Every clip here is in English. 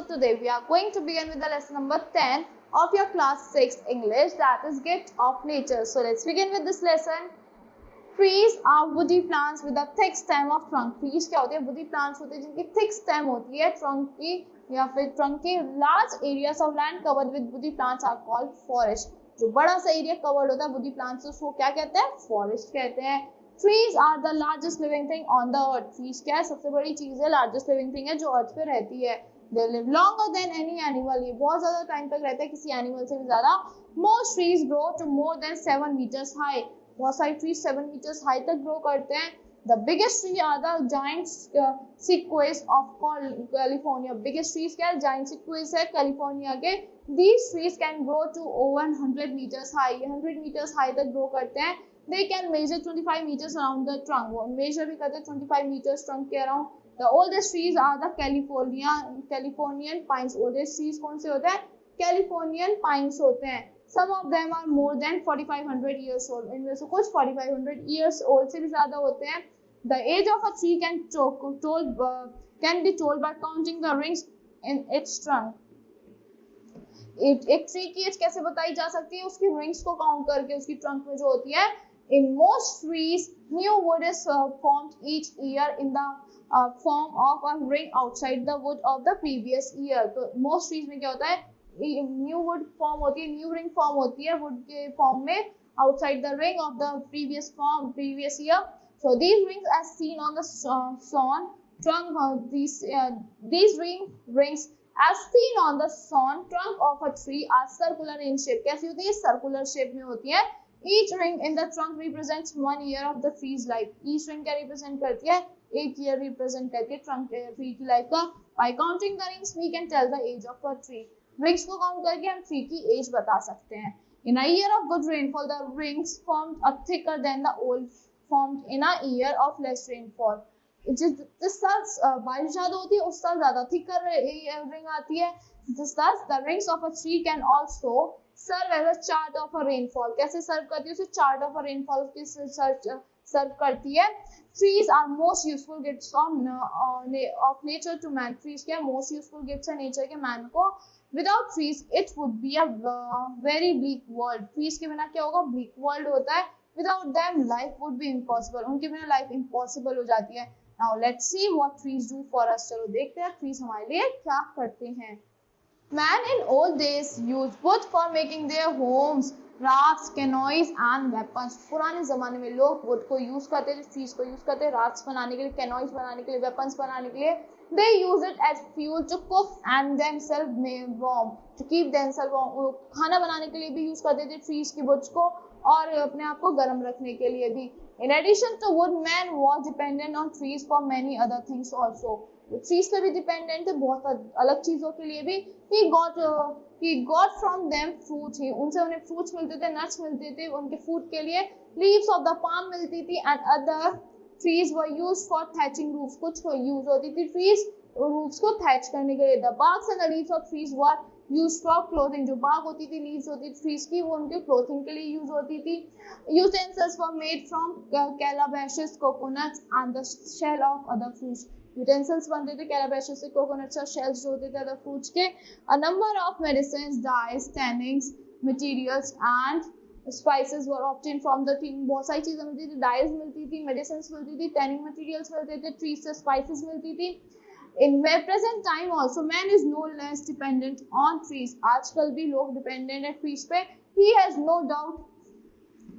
today we are going to begin with the lesson number 10 of your class 6 English, that is Gift of Nature. So let's begin with this lesson. Trees are woody plants with a thick stem of trunk. Trees क्या होते हैं? Woody plants होते हैं जिनकी thick stem होती है trunk की या फिर trunk की. Large areas of land covered with woody plants are called forest. जो बड़ा सा एरिया कवर्ड होता है woody plants से उसको क्या कहते हैं? Forest कहते हैं. Trees are the largest living thing on the earth. Trees क्या है? सबसे बड़ी चीज है, largest living thing है जो अर्थ पे रहती है. They live longer than any animal. ये बहुत ज्यादा टाइम तक रहता है किसी एनिमल से भी ज्यादा. Most trees grow to more than 7 meters high. बहुत सारे trees 7 meters high तक grow करते हैं. The biggest tree are the giant sequoias of California. Biggest trees क्या है? Giant sequoias है कैलिफोर्निया के. These trees can grow to over 100 meters high. 100 meters high तक grow करते हैं. They can measure 25 meters around the trunk. वो measure भी करते हैं 25 meters trunk के around. The oldest trees are the Californian pines. Oldest trees कौन से होते हैं? Californian pines होते हैं. Some of them are more than 4,500 years old. इनमें से कुछ 4,500 years old से भी ज़्यादा होते हैं. The age of a tree can be told by counting the rings in its trunk. एक ट्री की एज कैसे बताई जा सकती है? उसकी रिंग्स को काउंट करके उसकी ट्रंक में जो होती है. In most trees, new wood is formed each year in the form of a ring outside the wood of the previous year. तो most trees में क्या होता है? New wood form होती है, new ring form होती है wood के form में outside the ring of the previous year. So these rings as seen on the sawn trunk, these rings as seen on the sawn trunk of a tree are circular in shape. कैसी होती है? Circular shape में होती है. Each ring in the trunk represents 1 year of the tree's life. Each ring क्या represent करती है? 1 year represent करती है trunk tree की life का. By counting the rings, we can tell the age of a tree. Rings को count करके हम tree की age बता सकते हैं. In a year of good rainfall, the rings formed are thicker than the old formed in a year of less rainfall. जिस साल बारिश ज्यादा होती है उस साल ज्यादा thicker ring आती है. Thus, the rings of a tree can also serve as a chart of a rainfall. कैसे serve करती है? उसे chart of a rainfall की serve करती है. Trees are most useful gifts of nature to man. Trees क्या most useful gifts है nature के man को. Without trees, it would be a very bleak world. Trees के बिना क्या होगा? Bleak world होता है. Without them, life would be impossible. उनके बिना life impossible हो जाती है. Now let's see what trees do for us. चलो देखते हैं trees हमारे लिए क्या करते हैं. Man in old days used wood for making their homes, rafts, canoes and weapons. पुराने ज़माने में लोग wood को use करते थे, trees को use करते, rafts बनाने के लिए, canoes बनाने के लिए, weapons बनाने के लिए. They use it as fuel to cook and themselves warm, to keep themselves warm. खाना बनाने के लिए भी use करते थे trees की woods को और अपने आप को गर्म रखने के लिए भी. In addition to wood, man was dependent on trees for many other things also. trees पे भी dependent है बहुत अलग चीजों के लिए भी. He got from them fruits. उनसे उन्हें fruits मिलते थे, nuts मिलते थे उनके food के लिए. Leaves of the palm मिलती थी and other trees were used for thatching roofs. कुछ use होती थी trees roofs को thatch करने के लिए. The barks and the leaves of trees were used for clothing. जो bark होती थी, leaves होती थी trees की, वो उनके clothing के लिए use होती थी. Utensils were made from calabashes, coconuts and the shell of other fruits. Utensils बनते थे calabashes से, coconuts और shells जो होते थे other fruits के. A number of medicines, dyes, tannings, materials and spices were obtained from the tree. बहुत सारी चीजें मिलती थी, dyes मिलती थी, medicines मिलती थी, tanning materials मिलते थे, trees से spices मिलती थी. In present time also, man is no less dependent on trees. आजकल भी लोग dependent है trees पे. He has no doubt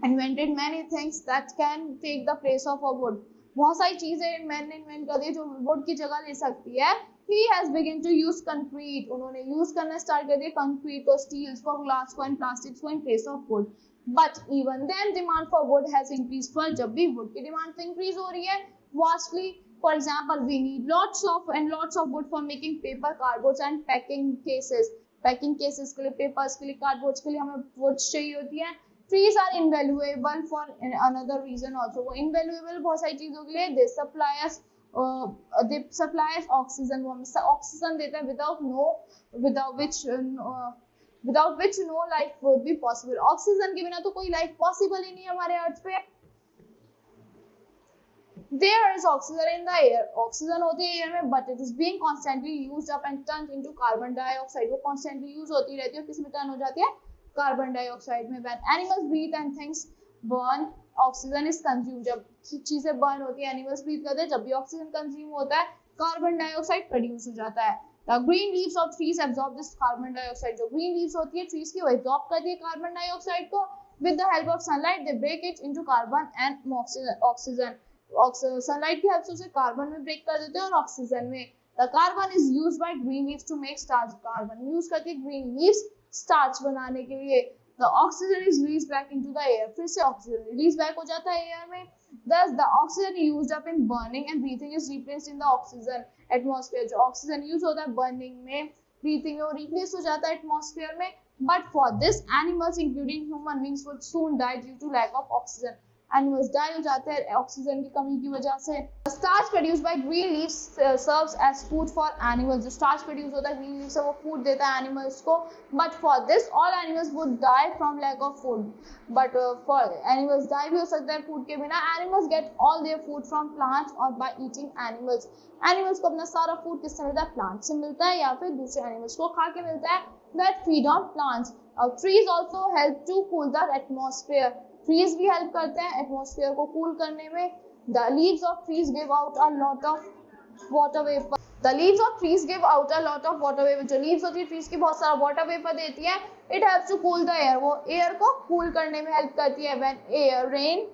invented many things that can take the place of a wood. बहुत सारी चीजें मैंने इन्वेंट कर दी जो वुड की जगह ले सकती है. He has begun to use concrete. उन्होंने यूज करना स्टार्ट कर दिया concrete को, steels को, glass को and plastics को in place of wood. But even then demand for wood has increased. पर जब भी wood की डिमांड तो increase हो रही है vastly. For example, we need lots of wood for making paper, cardboards and packing cases. Packing cases के लिए, papers के लिए, cardboards के लिए हमें wood चाहिए होती है. Trees are invaluable for another reason also. वो invaluable बहुत सारी चीजों के लिए. They supply us oxygen. वो हमें oxygen देते हैं without which no life would be possible. Oxygen के बिना तो कोई life possible ही नहीं है हमारे अर्थ पे. There is oxygen in the air. Oxygen होती है एयर में, but it is being constantly used up and turned into carbon dioxide. वो constantly use होती रहती है और किस में turn हो जाती है? Carbon dioxide में. When animals breathe and things burn, oxygen is consumed. जब चीजें burn होती है, animals breathe करते हैं, जब भी oxygen consume होता है, carbon dioxide produce हो जाता है. The green leaves of trees absorb this carbon dioxide. जो green leaves होती है trees की, वो absorb करती है carbon dioxide को. With the help of sunlight, they break it into carbon and oxygen. Sunlight की हेल्प से उसे कार्बन में ब्रेक कर देते हैं और ऑक्सीजन में. The carbon is used by green leaves to make starch. Carbon यूज करके ग्रीन लीव्स स्टार्च बनाने के लिए. The oxygen is release back into the air. फिर से ऑक्सीजन रिलीज बैक हो जाता है एयर में. Thus the oxygen used up in burning and breathing is replaced in the oxygen atmosphere. जो ऑक्सीजन यूज होता है बर्निंग में, ब्रीथिंग में, वो रिप्लेस हो जाता है एटमॉस्फेयर में. But for this, animals including human beings would soon die due to lack of oxygen. Animals die हो जाते हैं ऑक्सीजन की कमी की वजह से. Starch produced by green leaves serves as food for animals. जो स्टार्च प्रोड्यूस होता है ग्रीन लीव से, वो फूड देता है एनिमल्स को. But for this all animals would die from lack of food. But for animals die भी हो सकता है फूड के बिना. Animals get all their food from plants और बाय ईटिंग एनिमल्स. एनिमल्स को अपना सारा फूड किससे मिलता है? प्लांट से मिलता है या फिर दूसरे एनिमल्स को खा के मिलता है. That feed on plants. Trees also help to cool the atmosphere. Trees भी हेल्प करते हैं एटमॉस्फेयर को कूल करने में. The leaves of trees give out a lot of water vapour. The leaves of trees give out a lot of water vapour. जो leaves होती है trees की बहुत सारा वाटर वेपर देती है. It helps to cool the air. वो air को कूल करने में हेल्प करती है. When air rain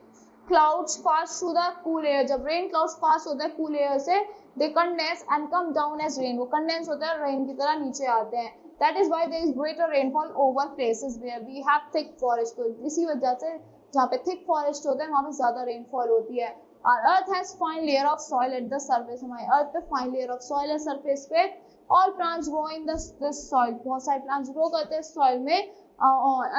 clouds pass through the cool air. जब रेन क्लाउड्स पास होता है कूल एयर से, they condense and come down as rain. वो कंडेंस होता है, रेन की तरह नीचे आते हैं. That is why there is greater rainfall over places where we have thick forest. तो इसी वजह से जहाँ पे thick forest होता है वहाँ पे ज्यादा रेनफॉल होती है. Our earth has fine layer of soil at the surface. हमारी अर्थ पे fine layer of soil है सरफेस पे. All plants grow in this soil. बहुत सारे plants grow करते हैं soil में.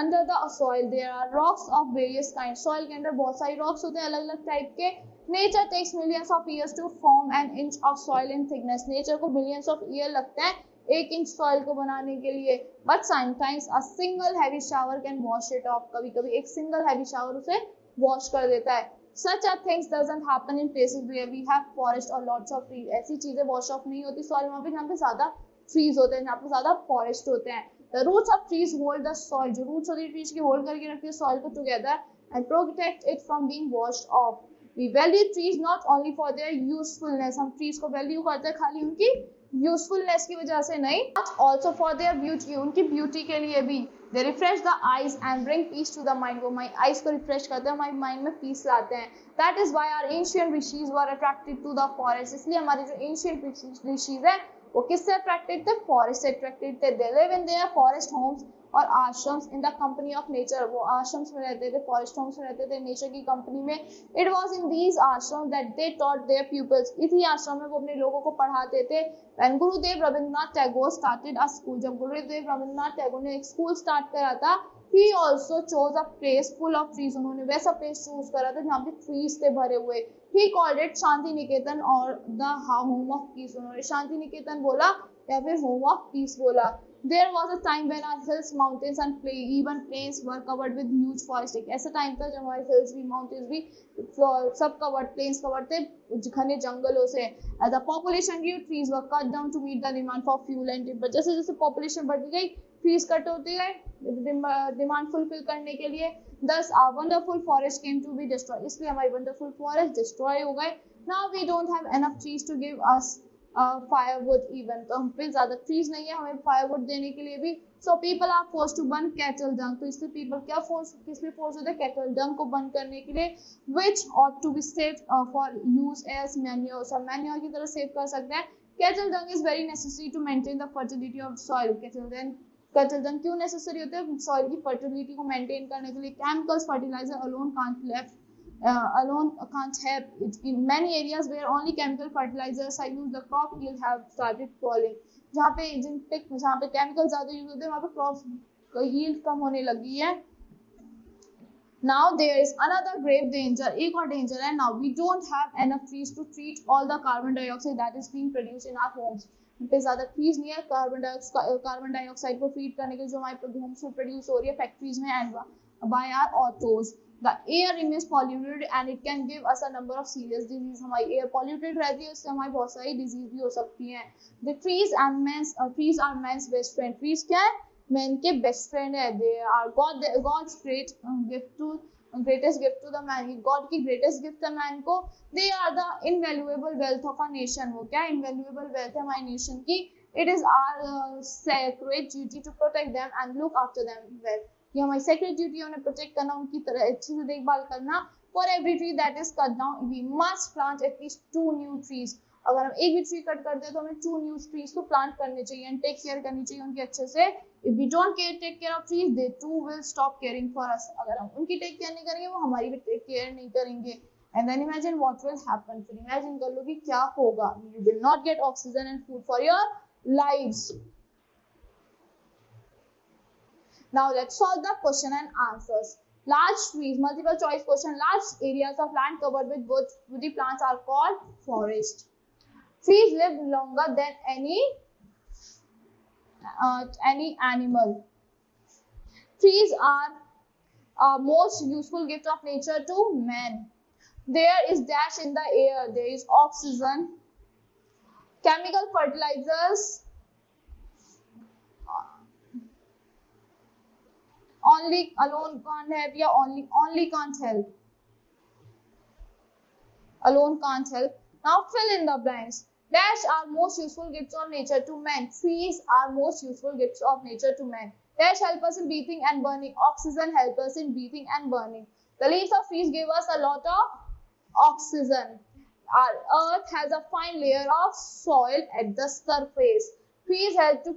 Under the soil there are rocks of various kinds. Soil के अंदर बहुत सारी rocks होते हैं अलग अलग टाइप के. Nature takes millions of years to form an inch of soil in thickness. Nature को millions of years लगते हैं 1 इंच सॉइल को बनाने के लिए. But sometimes a single heavy shower can wash it off. कभी कभी एक सिंगल हैवी शावर उसे वॉश कर देता है. Such a things doesn't happen in places where we have forest और लॉट्स ऑफ ट्रीज. ऐसी चीजें वॉश ऑफ नहीं होती सॉइल वहाँ पे जहाँ पे ज्यादा ट्रीज होते हैं, जहाँ पे ज्यादा फॉरेस्ट होते हैं. The roots of trees hold the soil. जो रूट्स होती है ट्रीज की होल्ड करके रखती है सॉइल को together and protect it from being washed off. We value trees not only for their usefulness. हम ट्रीज को वैल्यू करते हैं खाली उनकी यूजफुलनेस की वजह से नहीं, ऑल्सो फॉर देयर ब्यूटी. उनकी ब्यूटी के लिए भी. They refresh the eyes and bring peace to the mind. वो हमारी आईज को रिफ्रेश करते हैं, हमारे माइंड में पीस लाते हैं. That is why our ancient rishis were attracted to the forest. इसलिए हमारे जो एंशिएंट ऋषिज है वो किससे अट्रैक्टेड थे? फॉरेस्ट से अट्रैक्टेड थे. They live in their forest homes और ashrams in the company of nature. वो आश्रम्स में रहते थे, फॉरेस्ट होम्स में रहते थे, नेचर की कंपनी में. It was in these ashrams that they taught their peoples. इसी आश्रम में वो अपने लोगों को पढ़ाते थे. When Gurudev Rabindranath Tagore started a school. जब गुरुदेव रविंद्रनाथ टैगोर ने एक स्कूल स्टार्ट करा था, he also chose a place full of trees. उन्होंने वैसा प्लेस चूज करा था जहाँ पे ट्रीज थे भरे हुए. he called it Shanti Niketan और the home of peace. उन्होंने शांति निकेतन बोला या फिर home of peace बोला. There was a time when our hills, mountains and even plains were covered with huge forest. एक ऐसा टाइम था जब हमारे hills भी, mountains भी सब covered, plains covered थे घने जंगलों से. As the population grew, trees were cut down to meet the demand for fuel and timber. जैसे जैसे population बढ़ती गई, trees कट होते गए डिमांड फुलफिल करने के लिए. Thus our wonderful forest came to be destroyed. इसलिए हमारी wonderful forest destroy हो गए. Now we don't have enough trees to give us firewood even. तो हम पे ज्यादा trees नहीं है हमें firewood देने के लिए भी. So people are forced to burn cattle dung. तो इसलिए people क्या किस लिए force होते हैं? cattle dung को burn करने के लिए, which ought to be saved for use as manure. सब manure की तरह save कर सकते हैं. Cattle dung is very necessary to maintain the fertility of soil. cattle dung क्यों necessary होते हैं? soil की fertility को maintain करने के लिए. chemicals fertilizer alone can't help. In many areas where only chemical fertilizers are used, the crop yield have started falling. जहाँ पे chemicals ज़्यादा यूज होते हैं वहाँ पे crop yield कम होने लगी है. Now there is another grave danger. एक और danger है. Now we don't have enough trees to treat all the carbon dioxide that is being produced in our homes. पे ज़्यादा trees नहीं है कार्बन डाइऑक्साइड को ट्रीट करने के जो हमारे होम्स में प्रोड्यूस हो रही है फैक्ट्रीज में and by our autos. the air remains polluted and it can give us a number of serious disease. हमारी air polluted रहती है, उससे हमारी बहुत सारी disease भी हो सकती हैं. The trees are man's best friend. Trees क्या है? Man के best friend है. They are God's greatest gift to the man. God की greatest gift है man को. They are the invaluable wealth of a nation. वो क्या invaluable wealth है हमारी nation की. It is our sacred duty to protect them and look after them well. ये हमारी sacred duty है उन्हें protect करना, उनकी तरह अच्छे से देखभाल करना. For every tree that is cut down, we must plant at least 2 new trees. अगर हम एक भी ट्री कट करते हैं तो हमें 2 न्यू ट्रीज को प्लांट करने चाहिए एंड टेक केयर करनी चाहिए उनकी अच्छे से. If we don't take care of trees, they too will stop caring for us. अगर हम उनकी टेक केयर नहीं करेंगे वो हमारी भी टेक केयर नहीं करेंगे. And then imagine what will happen. फिर imagine कर लो कि क्या होगा. You will not get oxygen and food for your lives. Now let's solve the question and answers. Large trees, multiple choice question. Large areas of land covered with woody plants are called forest. Trees live longer than any animal. Trees are most useful gift of nature to man. There is dash in the air. There is oxygen. Chemical fertilizers only alone can't help. Yeah, only can't help. Alone can't help. Now fill in the blanks. Dash are most useful gifts of nature to man. Trees are most useful gifts of nature to man. Dash help us in breathing and burning. Oxygen help us in breathing and burning. The leaves of trees give us a lot of oxygen. Our earth has a fine layer of soil at the surface. Trees help to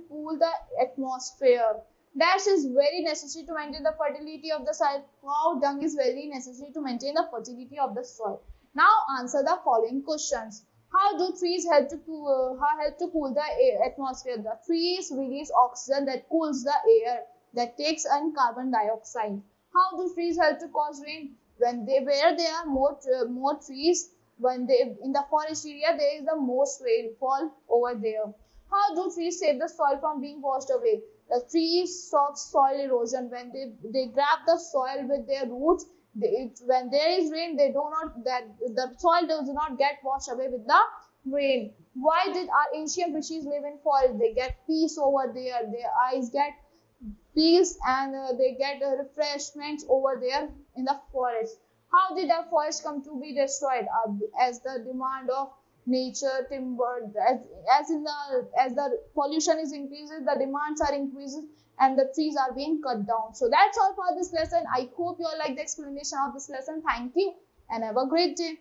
cool the atmosphere. Dash is very necessary to maintain the fertility of the soil. Cow dung is very necessary to maintain the fertility of the soil. Now answer the following questions. How do trees help to cool the atmosphere? The trees release oxygen that cools the air, that takes in carbon dioxide. How do trees help to cause rain? Where there are more trees, in the forest area there is the most rainfall over there. How do trees save the soil from being washed away? The trees stop soil erosion when they grab the soil with their roots. When there is rain, the soil does not get washed away with the rain. Why did our ancient species live in forest? They get peace over there. Their eyes get peace and they get refreshments over there in the forest. How did the forest come to be destroyed? As the demand of nature, timber, as the pollution is increasing, the demands are increasing and the trees are being cut down. So that's all for this lesson. I hope you all like the explanation of this lesson. Thank you and have a great day.